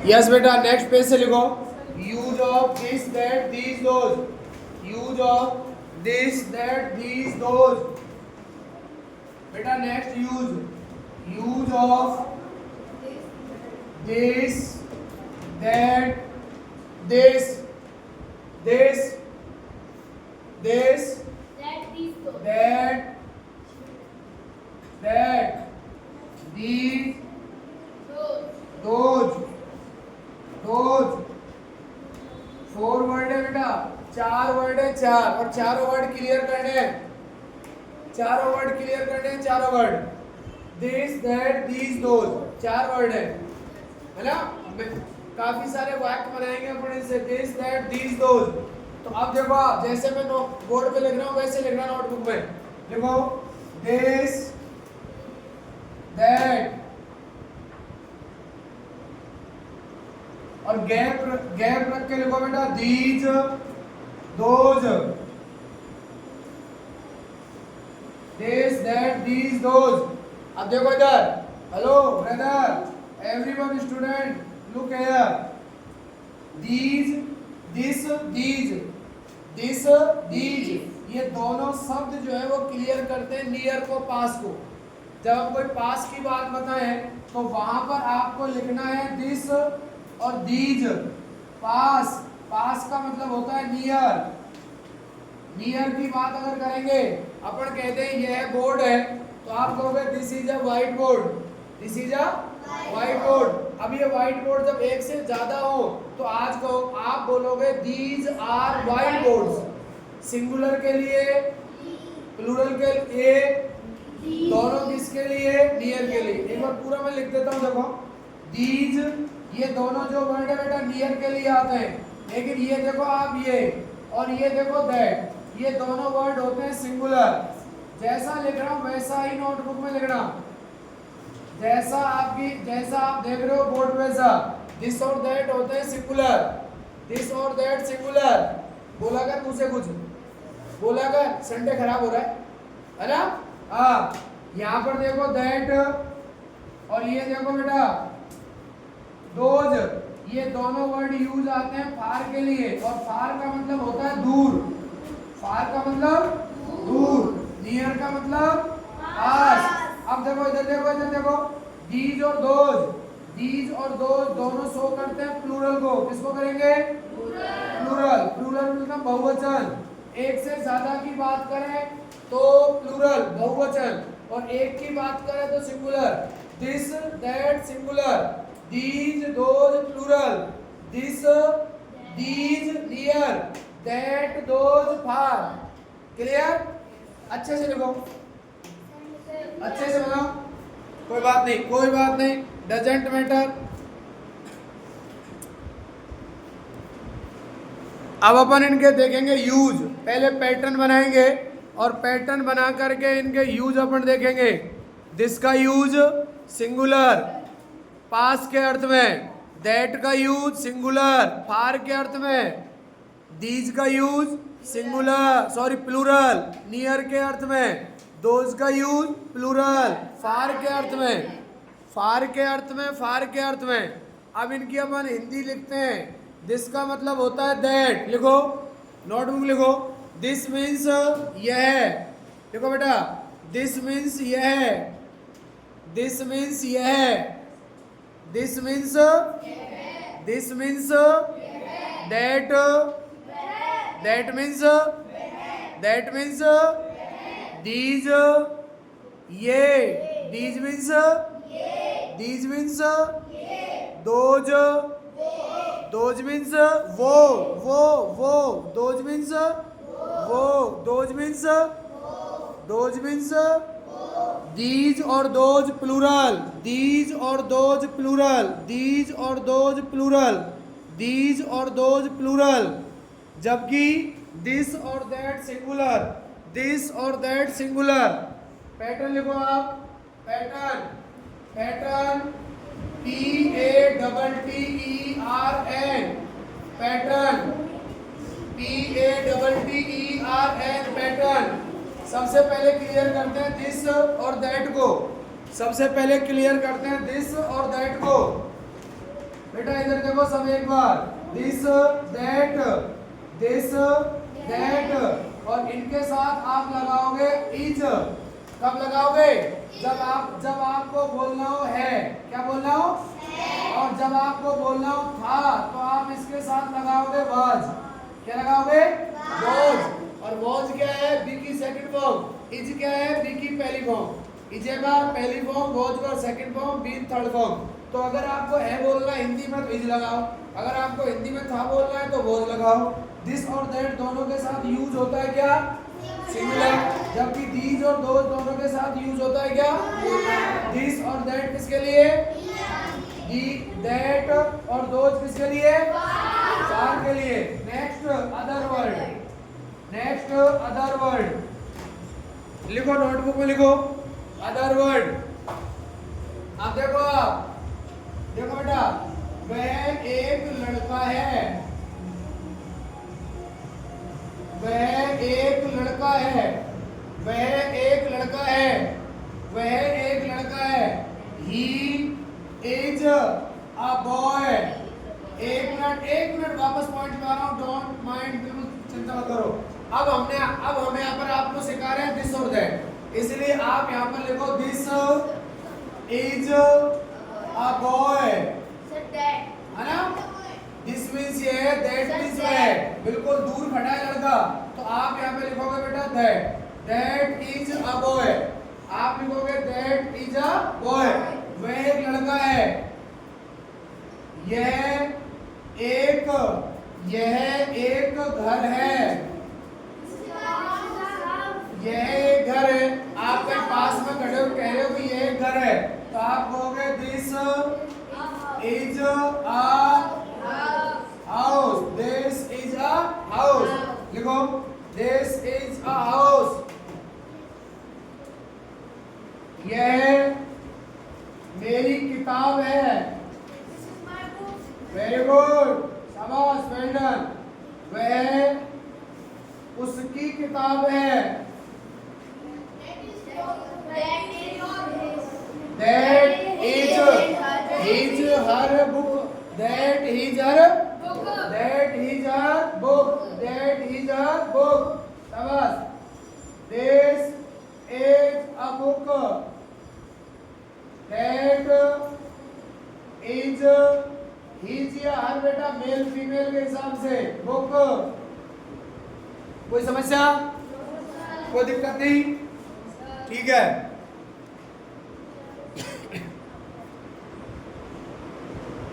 Yes बेटा, next page से लिखो। Use of this that these those, use of this that these those. बेटा next use, use of this that this this this that these those 4 word है बेटा, 4 word है, 4, और चारों word clear करने हैं, चारों वर्ड क्लियर करने हैं, चारों word this that these those, 4 word है ना। काफी सारे वाक्य बनाएंगे अपन इससे, दिस दैट दीज दोज। तो अब देखो, आप जैसे मैं बोर्ड पे लिख रहा हूँ वैसे लिखना नोटबुक में। देखो दिस दैट, और गैप रख के लिखो बेटा, these those, this that these those. अब देखो इधर, hello brother, everyone student look here, these this these, this these, ये दोनों शब्द जो है वो क्लियर करते हैं नियर को, पास को। जब हम कोई पास की बात बताएं तो वहां पर आपको लिखना है दिस और दीज। पास, पास का मतलब होता है नियर। नियर की बात अगर करेंगे, अपन कहते हैं यह बोर्ड है, तो आप कहोगे this is a white board, this is a white board. अब ये व्हाइट बोर्ड जब एक से ज्यादा हो तो आज को आप बोलोगे these are white boards. Singular के लिए, प्लूरल के लिए, दोनों किसके लिए, नियर के लिए। एक बार पूरा मैं लिख देता हूँ, देखो दीज, ये दोनों जो वर्ड है बेटा नियर के लिए आते हैं, लेकिन ये देखो आप, ये और ये देखो दैट, ये दोनों वर्ड होते हैं सिंगुलर। जैसा लिख रहा हूँ वैसा ही नोटबुक में लिखना, जैसा आप देख रहे हो बोर्ड वैसा। दिस और दैट होते हैं सिंगुलर, दिस और दैट सिंगुलर। बोला कर मुझसे कुछ, बोला कर, संडे खराब हो रहा है ना। हाँ, यहाँ पर देखो दैट, और ये देखो बेटा दोज, ये दोनों वर्ड यूज आते हैं फार के लिए, और फार का मतलब होता है दूर। फार का मतलब दूर, नियर का मतलब पास। अब देखो इधर देखो, इधर देखो, दीज और दोज, दीज और दोज दोनों शो करते हैं प्लूरल को। किसको करेंगे, प्लूरल। प्लूरल मतलब बहुवचन। एक से ज्यादा की बात करें तो प्लूरल बहुवचन, और एक की बात करें तो singular. This that singular, these those plural, this these near, that those far. Clear? अच्छे से लिखो, अच्छे से बनाओ, कोई बात नहीं, कोई बात नहीं, डजेंट मैटर। अब अपन इनके देखेंगे यूज। पहले पैटर्न बनाएंगे और पैटर्न बना करके इनके यूज अपन देखेंगे। दिस का यूज सिंगुलर पास के अर्थ में, दैट का यूज सिंगुलर फार के अर्थ में, दीज का यूज सिंगुलर प्लूरल नियर के अर्थ में, दोज का यूज प्लूरल फार के अर्थ में, फार के अर्थ में, फार के अर्थ में। अब इनकी अपन हिंदी लिखते हैं। दिस का मतलब होता है दैट, लिखो नोटबुक लिखो, दिस मीन्स यह, देखो बेटा दिस मीन्स यह, दिस मीन्स यह, this means, this means that, that means, that means these, ये, these means, these means those, those means वो, दोज मीन्स वो, those means, those means these और दोज प्लूरल, दीज और those plural, these और those plural, these और those plural. जबकि this और that singular, this और दैट सिंगुलर। पैटर्न लिखो आप, pattern, pattern PATTERN, pattern PATTERN, pattern. सबसे पहले क्लियर करते हैं दिस और दैट को, सबसे पहले क्लियर करते हैं दिस और दैट को। बेटा इधर देखो सब एक बार, दिस दैट, दिस दैट, और इनके साथ आप लगाओगे इज। कब लगाओगे? जब आपको बोलना हो है, क्या बोलना हो है, और जब आपको बोलना हो था तो आप इसके साथ लगाओगे वाज। क्या लगाओगे? वाज। और वाज क्या है? बी की सेकंड फॉर्म। इज क्या है? बी की पहली फॉर्म। इज का पहली फॉर्म, वाज का second form, be third form. तो अगर आपको है बोलना है हिंदी में तो इज लगाओ, अगर आपको हिंदी में था बोलना है तो वाज लगाओ। दिस और दैट दोनों के साथ यूज होता है क्या? सिंगुलर। जबकि दीज और दोज दोनों के साथ यूज होता है क्या? दिस और दैट किसके लिए? दी, दैट और दोज किसके लिए? चार के लिए। Next other word, next other word लिखो, नोटबुक में लिखो अदर वर्ड। अब देखो, आप देखो बेटा, वह एक लड़का है, वह एक लड़का है, वह एक लड़का है, वह एक लड़का है। He is a boy. एक मिनट वापस पॉइंट पे आ रहा हूं, डोंट माइंड, बिल्कुल चिंता मत करो। अब हम यहाँ पर आपको सिखा रहे हैं दिस और दैट, इसलिए आप यहाँ पर लिखो दिस इज अ बॉय, है ना? दिस मीन्स ये है, दैट मीन्स वह, बिल्कुल दूर खड़ा है लड़का, तो आप यहाँ पे लिखोगे बेटा that, that is a boy. आप लिखोगे दैट इज अ बॉय, वह एक लड़का है। यह एक घर है, यह एक घर है। आप के पास में खड़े हो, कह रहे हो कि यह एक घर है, तो आप कहोगे this is a house, this is a house. लिखो दिस इज अ हाउस। यह मेरी किताब है। वेरी गुड, शाबाश, वेल डन। वह उसकी किताब है। That is her book, that is her book, that is her book, that is her book. शाबाश। This is a book, that is his या हर बेटा मेल फीमेल के हिसाब से बुक। कोई समस्या? कोई दिक्कत नहीं? ठीक है।